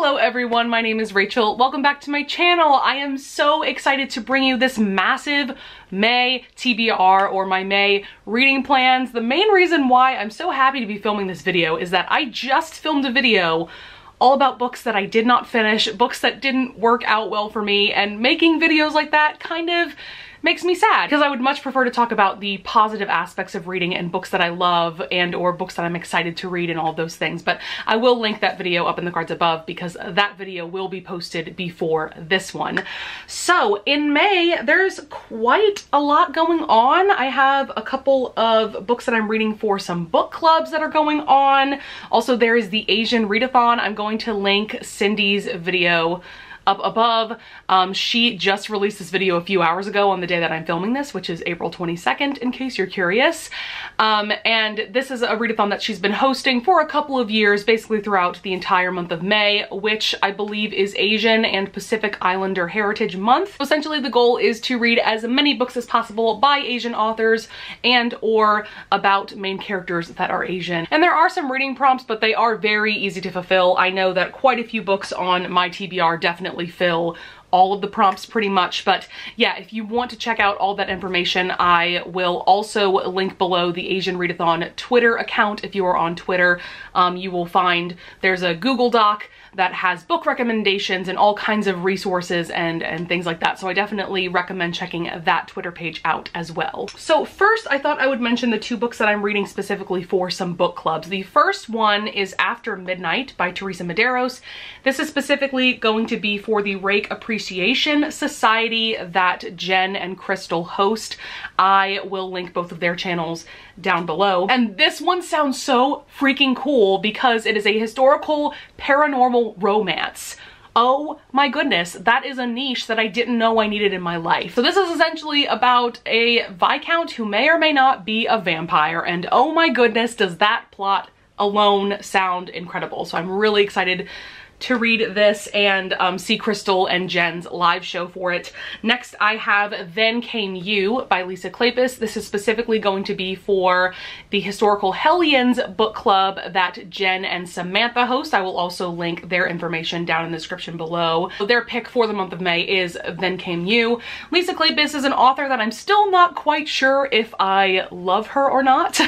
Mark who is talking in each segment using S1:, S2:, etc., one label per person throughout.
S1: Hello everyone, my name is Rachel. Welcome back to my channel. I am so excited to bring you this massive May TBR, or my May reading plans. The main reason why I'm so happy to be filming this video is that I just filmed a video all about books that I did not finish, books that didn't work out well for me, and making videos like that kind of makes me sad because I would much prefer to talk about the positive aspects of reading and books that I love and or books that I'm excited to read and all those things. But I will link that video up in the cards above because that video will be posted before this one. So in May, there's quite a lot going on. I have a couple of books that I'm reading for some book clubs that are going on. Also, there is the Asian readathon. I'm going to link Cindy's video up above. She just released this video a few hours ago on the day that I'm filming this, which is April 22nd, in case you're curious. And this is a readathon that she's been hosting for a couple of years, basically throughout the entire month of May, which I believe is Asian and Pacific Islander Heritage Month. Essentially, the goal is to read as many books as possible by Asian authors and or about main characters that are Asian. And there are some reading prompts, but they are very easy to fulfill. I know that quite a few books on my TBR definitely fill all of the prompts pretty much, but yeah, if you want to check out all that information, I will also link below the Asian Readathon Twitter account. If you are on Twitter, you will find there's a Google Doc that has book recommendations and all kinds of resources and things like that. So I definitely recommend checking that Twitter page out as well. So first, I thought I would mention the two books that I'm reading specifically for some book clubs. The first one is After Midnight by Teresa Medeiros. This is specifically going to be for the Rake Appreciation Society that Jen and Crystal host. I will link both of their channels down below. And this one sounds so freaking cool because it is a historical paranormal romance. Oh my goodness, that is a niche that I didn't know I needed in my life. So this is essentially about a Viscount who may or may not be a vampire, and oh my goodness, does that plot alone sound incredible. So I'm really excited to read this and see Crystal and Jen's live show for it. Next, I have Then Came You by Lisa Kleypas. This is specifically going to be for the Historical Hellions book club that Jen and Samantha host. I will also link their information down in the description below. Their pick for the month of May is Then Came You. Lisa Kleypas is an author that I'm still not quite sure if I love her or not.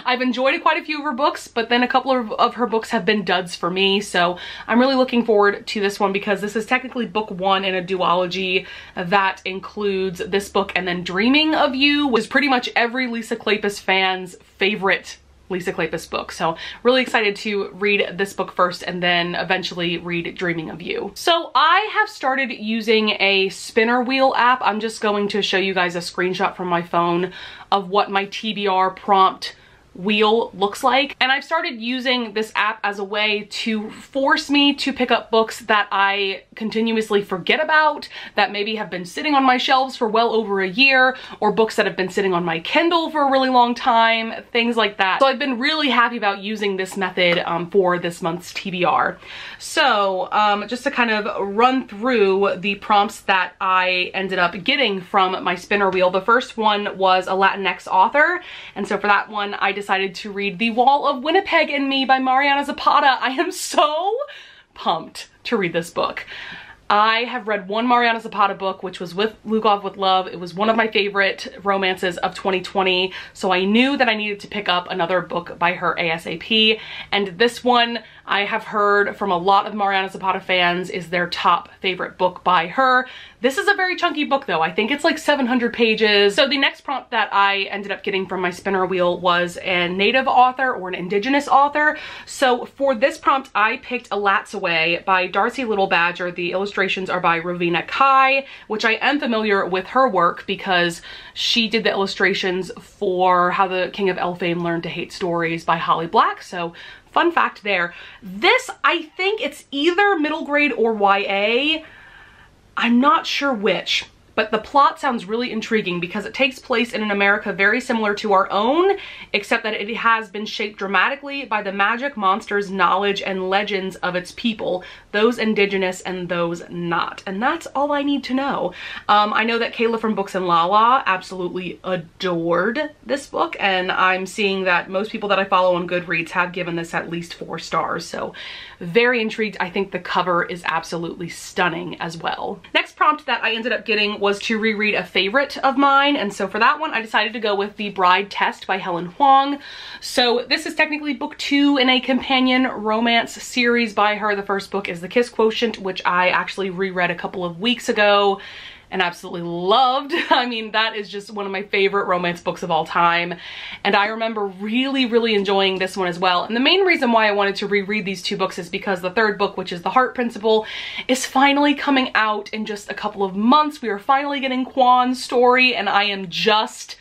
S1: I've enjoyed quite a few of her books, but then a couple of her books have been duds for me, so I'm really looking forward to this one because this is technically book one in a duology that includes this book and then Dreaming of You, which is pretty much every Lisa Kleypas fan's favorite Lisa Kleypas book. So really excited to read this book first and then eventually read Dreaming of You. So I have started using a spinner wheel app. I'm just going to show you guys a screenshot from my phone of what my TBR prompt wheel looks like, and I've started using this app as a way to force me to pick up books that I continuously forget about, that maybe have been sitting on my shelves for well over a year, or books that have been sitting on my Kindle for a really long time, things like that. So I've been really happy about using this method for this month's TBR. So just to kind of run through the prompts that I ended up getting from my spinner wheel, the first one was a Latinx author, and so for that one I decided to read The Wall of Winnipeg and Me by Mariana Zapata. I am so pumped to read this book. I have read one Mariana Zapata book, which was With Lugov with Love. It was one of my favorite romances of 2020, so I knew that I needed to pick up another book by her ASAP, and this one I have heard from a lot of Mariana Zapata fans is their top favorite book by her. This is a very chunky book though. I think it's like 700 pages. So the next prompt that I ended up getting from my spinner wheel was a native author or an indigenous author. So for this prompt, I picked Alat's Away by Darcy Little Badger. The illustrations are by Ravina Kai, which I am familiar with her work because she did the illustrations for How the King of Elfame Learned to Hate Stories by Holly Black. So fun fact there. This, I think it's either middle grade or YA. I'm not sure which, but the plot sounds really intriguing because it takes place in an America very similar to our own, except that it has been shaped dramatically by the magic, monsters, knowledge, and legends of its people, those indigenous and those not. And that's all I need to know. I know that Kayla from Books and Lala absolutely adored this book, and I'm seeing that most people that I follow on Goodreads have given this at least 4 stars, so very intrigued. I think the cover is absolutely stunning as well. Next prompt that I ended up getting was to reread a favorite of mine, and so for that one I decided to go with The Bride Test by Helen Huang. So this is technically book 2 in a companion romance series by her. The first book is The Kiss Quotient, which I actually reread a couple of weeks ago and absolutely loved. I mean, that is just one of my favorite romance books of all time. And I remember really enjoying this one as well. And the main reason why I wanted to reread these 2 books is because the third book, which is The Heart Principle, is finally coming out in just a couple of months. We are finally getting Kwan's story, and I am just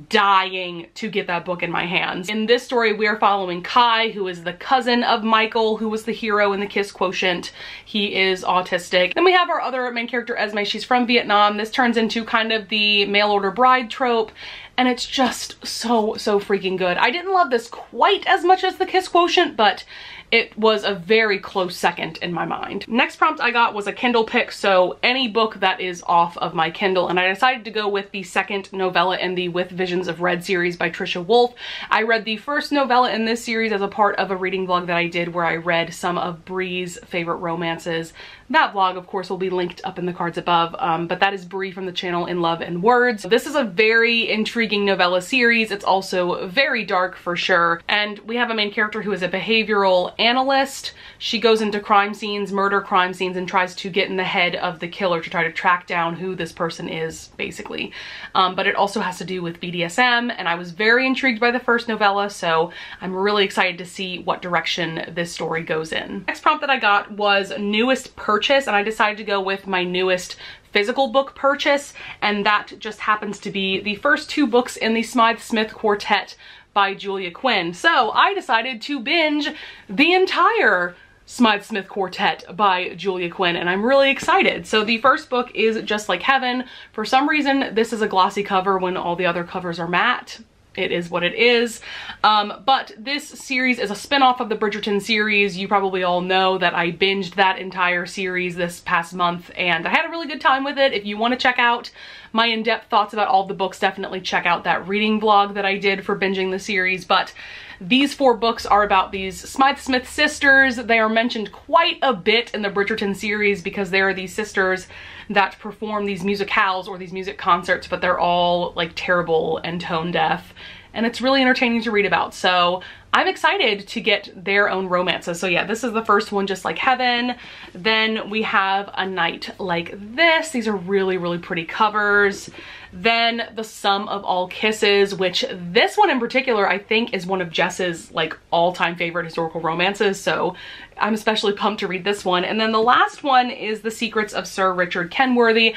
S1: dying to get that book in my hands. In this story, we are following Kai, who is the cousin of Michael, who was the hero in The Kiss Quotient. He is autistic. Then we have our other main character, Esme. She's from Vietnam. This turns into kind of the mail order bride trope, and it's just so freaking good. I didn't love this quite as much as The Kiss Quotient, but it was a very close second in my mind. Next prompt I got was a Kindle pick, so any book that is off of my Kindle, and I decided to go with the second novella in the With Visions of Red series by Trisha Wolfe. I read the first novella in this series as a part of a reading vlog that I did where I read some of Bree's favorite romances. That vlog, of course, will be linked up in the cards above, but that is Bree from the channel In Love and Words. This is a very intriguing novella series. It's also very dark for sure, and we have a main character who is a behavioral analyst. She goes into crime scenes, murder crime scenes, and tries to get in the head of the killer to try to track down who this person is, basically. But it also has to do with BDSM, and I was very intrigued by the first novella, so I'm really excited to see what direction this story goes in. Next prompt that I got was newest purchase, and I decided to go with my newest physical book purchase, and that just happens to be the first 2 books in the Smythe Smith Quartet by Julia Quinn. So I decided to binge the entire Smythe Smith Quartet by Julia Quinn, and I'm really excited. So the first book is Just Like Heaven. For some reason, this is a glossy cover when all the other covers are matte. It is what it is. But this series is a spin-off of the Bridgerton series. You probably all know that I binged that entire series this past month, and I had a really good time with it. If you want to check out my in-depth thoughts about all the books, definitely check out that reading vlog that I did for binging the series. But these 4 books are about these Smythe Smith sisters. They are mentioned quite a bit in the Bridgerton series because they are these sisters that perform these musicales or these music concerts, but they're all like terrible and tone deaf, and it's really entertaining to read about. So I'm excited to get their own romances. So yeah, this is the first one, Just Like Heaven. Then we have A Night Like This. These are really pretty covers. Then The Sum of All Kisses, which this one in particular I think is one of Jess's like all-time favorite historical romances, so I'm especially pumped to read this one. And then the last one is The Secrets of Sir Richard Kenworthy.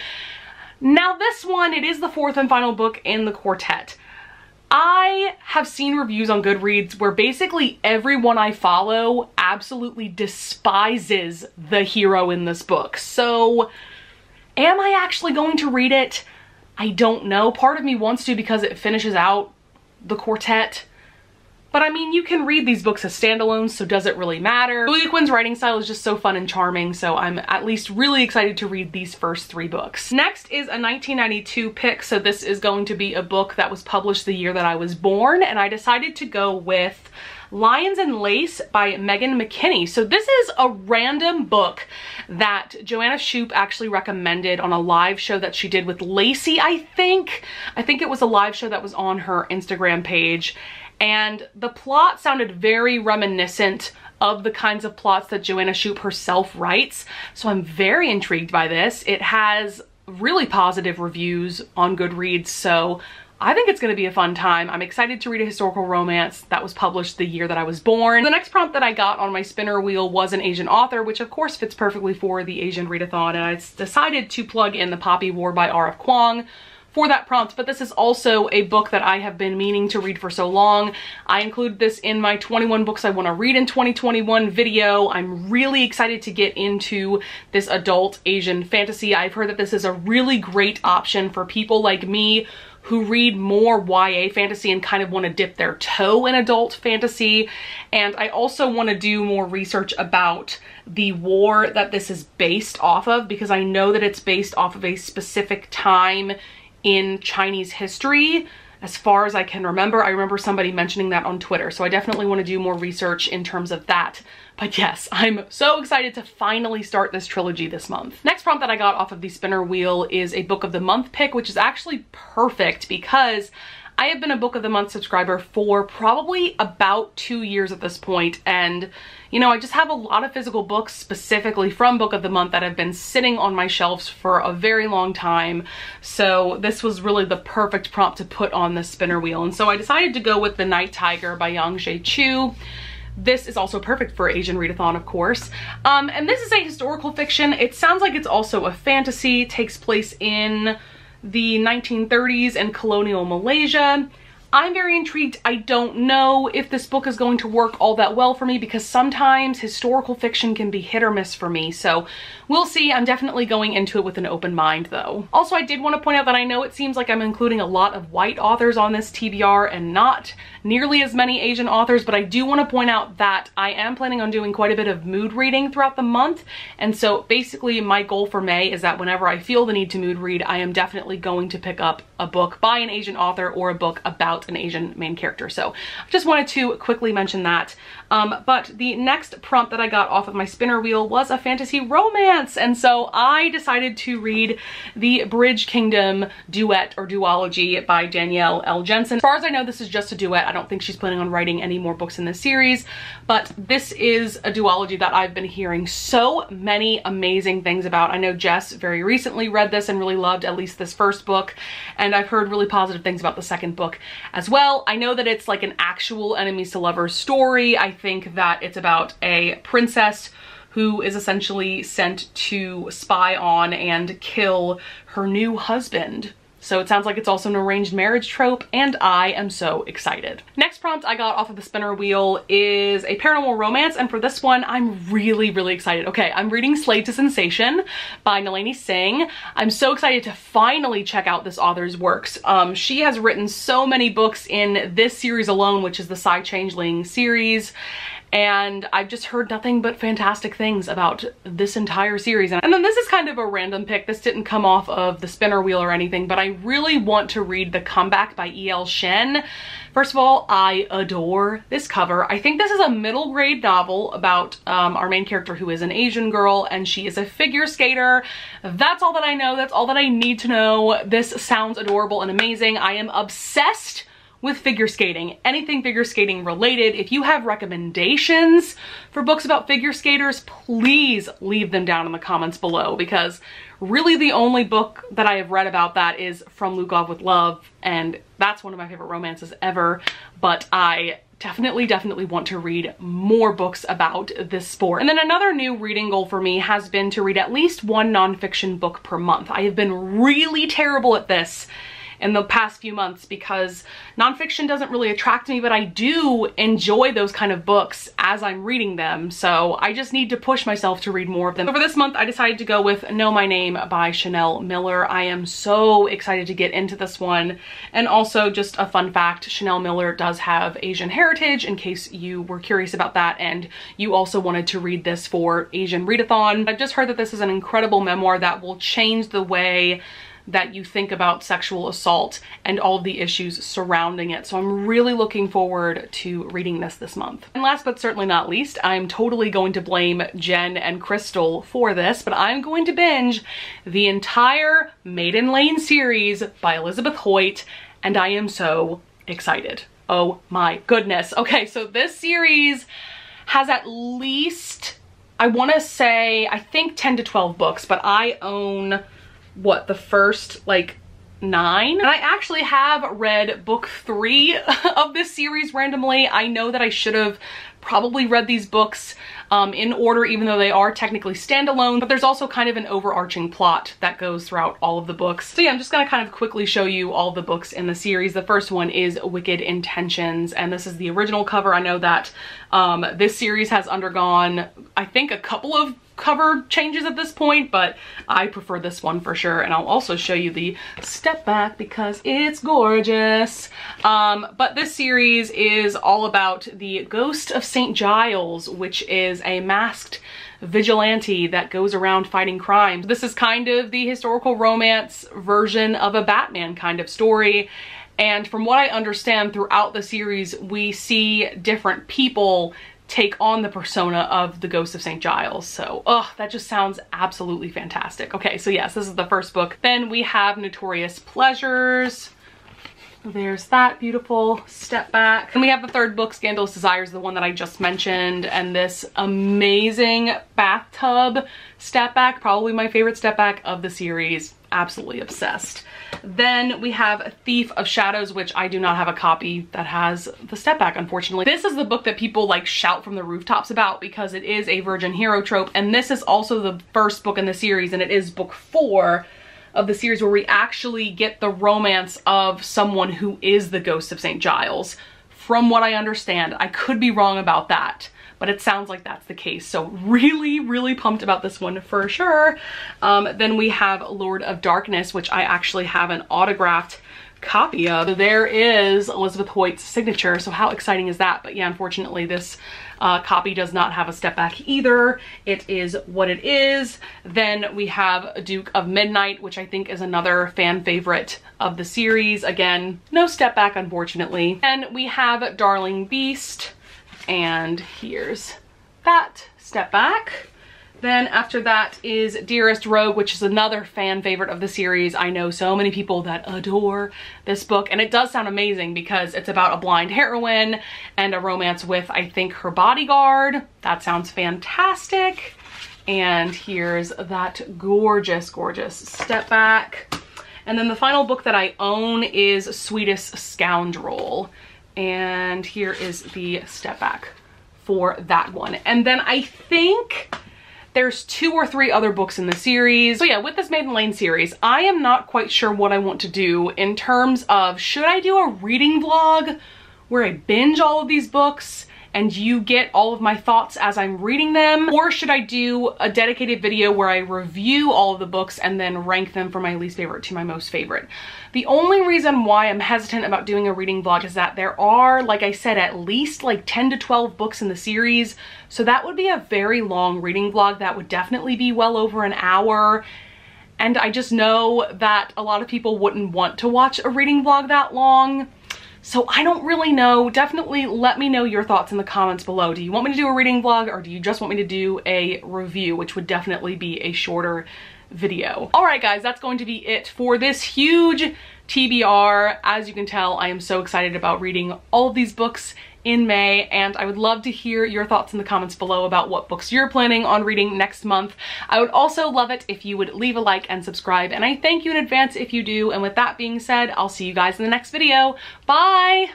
S1: Now this one, it is the 4th and final book in the quartet. I have seen reviews on Goodreads where basically everyone I follow absolutely despises the hero in this book. So am I actually going to read it? I don't know. Part of me wants to because it finishes out the quartet. But I mean, you can read these books as standalones, so does it really matter? Julia Quinn's writing style is just so fun and charming, so I'm at least really excited to read these first 3 books. Next is a 1992 pick, so this is going to be a book that was published the year that I was born, and I decided to go with Lions and Lace by Megan McKinney. So this is a random book that Joanna Shoup actually recommended on a live show that she did with Lacey, I think. I think it was a live show that was on her Instagram page. And the plot sounded very reminiscent of the kinds of plots that Joanna Shoup herself writes. So I'm very intrigued by this. It has really positive reviews on Goodreads, so I think it's going to be a fun time. I'm excited to read a historical romance that was published the year that I was born. The next prompt that I got on my spinner wheel was an Asian author, which of course fits perfectly for the Asian readathon, and I decided to plug in The Poppy War by R.F. Kuang. for that prompt, but this is also a book that I have been meaning to read for so long. I included this in my 21 books I want to read in 2021 video. I'm really excited to get into this adult Asian fantasy. I've heard that this is a really great option for people like me who read more YA fantasy and kind of want to dip their toe in adult fantasy. And I also want to do more research about the war that this is based off of, because I know that it's based off of a specific time in Chinese history. As far as I can remember, I remember somebody mentioning that on Twitter. So I definitely want to do more research in terms of that. But yes, I'm so excited to finally start this trilogy this month. Next prompt that I got off of the spinner wheel is a book of the month pick, which is actually perfect because I have been a book of the month subscriber for probably about 2 years at this point, and you know, I just have a lot of physical books specifically from book of the month that have been sitting on my shelves for a very long time. So this was really the perfect prompt to put on the spinner wheel, and so I decided to go with The Night Tiger by Yang Jie Chu. This is also perfect for Asian readathon, of course. And this is a historical fiction. It sounds like it's also a fantasy. It takes place in the 1930s in colonial Malaysia. I'm very intrigued. I don't know if this book is going to work all that well for me because sometimes historical fiction can be hit or miss for me. So we'll see. I'm definitely going into it with an open mind though. Also, I did want to point out that I know it seems like I'm including a lot of white authors on this TBR and not nearly as many Asian authors, but I do want to point out that I am planning on doing quite a bit of mood reading throughout the month. And so basically my goal for May is that whenever I feel the need to mood read, I am definitely going to pick up a book by an Asian author or a book about an Asian main character. So I just wanted to quickly mention that. But the next prompt that I got off of my spinner wheel was a fantasy romance. And so I decided to read the Bridge Kingdom duet or duology by Danielle L. Jensen. As far as I know, this is just a duet. I don't think she's planning on writing any more books in this series, but this is a duology that I've been hearing so many amazing things about. I know Jess very recently read this and really loved at least this first book, and I've heard really positive things about the second book as well. I know that it's like an actual enemies to lovers story. I think that it's about a princess who is essentially sent to spy on and kill her new husband. So it sounds like it's also an arranged marriage trope, and I am so excited. Next prompt I got off of the spinner wheel is a paranormal romance, and for this one, I'm really, really excited. Okay, I'm reading Slave to Sensation by Nalini Singh. I'm so excited to finally check out this author's works. She has written so many books in this series alone, which is the Psy Changeling series, and I've just heard nothing but fantastic things about this entire series. And then this is kind of a random pick. This didn't come off of the spinner wheel or anything, but I really want to read The Comeback by E.L. Shen. First of all, I adore this cover. I think this is a middle grade novel about our main character who is an Asian girl, and she is a figure skater. That's all that I know. That's all that I need to know. This sounds adorable and amazing. I am obsessed with figure skating, anything figure skating related. If you have recommendations for books about figure skaters, please leave them down in the comments below, because really the only book that I have read about that is From Lukov with Love, and that's one of my favorite romances ever. But I definitely want to read more books about this sport. And then another new reading goal for me has been to read at least one nonfiction book per month. I have been really terrible at this in the past few months because nonfiction doesn't really attract me, but I do enjoy those kind of books as I'm reading them. So I just need to push myself to read more of them. So for this month, I decided to go with Know My Name by Chanel Miller. I am so excited to get into this one. And also just a fun fact, Chanel Miller does have Asian heritage, in case you were curious about that and you also wanted to read this for Asian Readathon. I've just heard that this is an incredible memoir that will change the way that you think about sexual assault and all of the issues surrounding it. So I'm really looking forward to reading this month. And last but certainly not least, I'm totally going to blame Jen and Crystal for this, but I'm going to binge the entire Maiden Lane series by Elizabeth Hoyt, and I am so excited. Oh my goodness. Okay, so this series has at least, I want to say, I think 10 to 12 books, but I own what, the first like 9? And I actually have read book 3 of this series randomly. I know that I should have probably read these books in order, even though they are technically standalone, but there's also kind of an overarching plot that goes throughout all of the books. So yeah, I'm just gonna kind of quickly show you all the books in the series. The first one is Wicked Intentions, and this is the original cover. I know that this series has undergone, I think, a couple of cover changes at this point, but I prefer this one for sure. And I'll also show you the step back because it's gorgeous. But this series is all about the Ghost of St. Giles, which is a masked vigilante that goes around fighting crimes. This is kind of the historical romance version of a Batman kind of story. And from what I understand throughout the series, we see different people take on the persona of the Ghost of St. Giles. So, that just sounds absolutely fantastic. Okay, so yes, this is the first book. Then we have Notorious Pleasures. There's that beautiful step back. And we have the third book, Scandalous Desires, the one that I just mentioned, and this amazing bathtub step back, probably my favorite step back of the series. Absolutely obsessed. Then we have Thief of Shadows, which I do not have a copy that has the step back, unfortunately. This is the book that people like shout from the rooftops about because it is a virgin hero trope, and this is also the first book in the series, and it is book 4 of the series where we actually get the romance of someone who is the Ghost of St. Giles. From what I understand, I could be wrong about that, but it sounds like that's the case. So really, really pumped about this one for sure. Then we have Lord of Darkness, which I actually have an autographed copy of. There is Elizabeth Hoyt's signature, so how exciting is that? But yeah, unfortunately this copy does not have a step back either. It is what it is. Then we have Duke of Midnight, which I think is another fan favorite of the series. Again, no step back, unfortunately. And we have Darling Beast, and here's that step back. Then after that is Dearest Rogue, which is another fan favorite of the series. I know so many people that adore this book, and it does sound amazing because it's about a blind heroine and a romance with, I think, her bodyguard. That sounds fantastic. And here's that gorgeous, gorgeous step back. And then the final book that I own is Sweetest Scoundrel. And here is the step back for that one. And then I think there's 2 or 3 other books in the series. So yeah, with this Maiden Lane series, I am not quite sure what I want to do in terms of, should I do a reading vlog where I binge all of these books and you get all of my thoughts as I'm reading them? Or should I do a dedicated video where I review all of the books and then rank them from my least favorite to my most favorite? The only reason why I'm hesitant about doing a reading vlog is that there are, like I said, at least like 10 to 12 books in the series. So that would be a very long reading vlog. That would definitely be well over an hour. And I just know that a lot of people wouldn't want to watch a reading vlog that long. So I don't really know. Definitely let me know your thoughts in the comments below. Do you want me to do a reading vlog, or do you just want me to do a review, which would definitely be a shorter video? All right, guys, that's going to be it for this huge TBR. As you can tell, I am so excited about reading all of these books in May, and I would love to hear your thoughts in the comments below about what books you're planning on reading next month. I would also love it if you would leave a like and subscribe, and I thank you in advance if you do. And with that being said, I'll see you guys in the next video. Bye!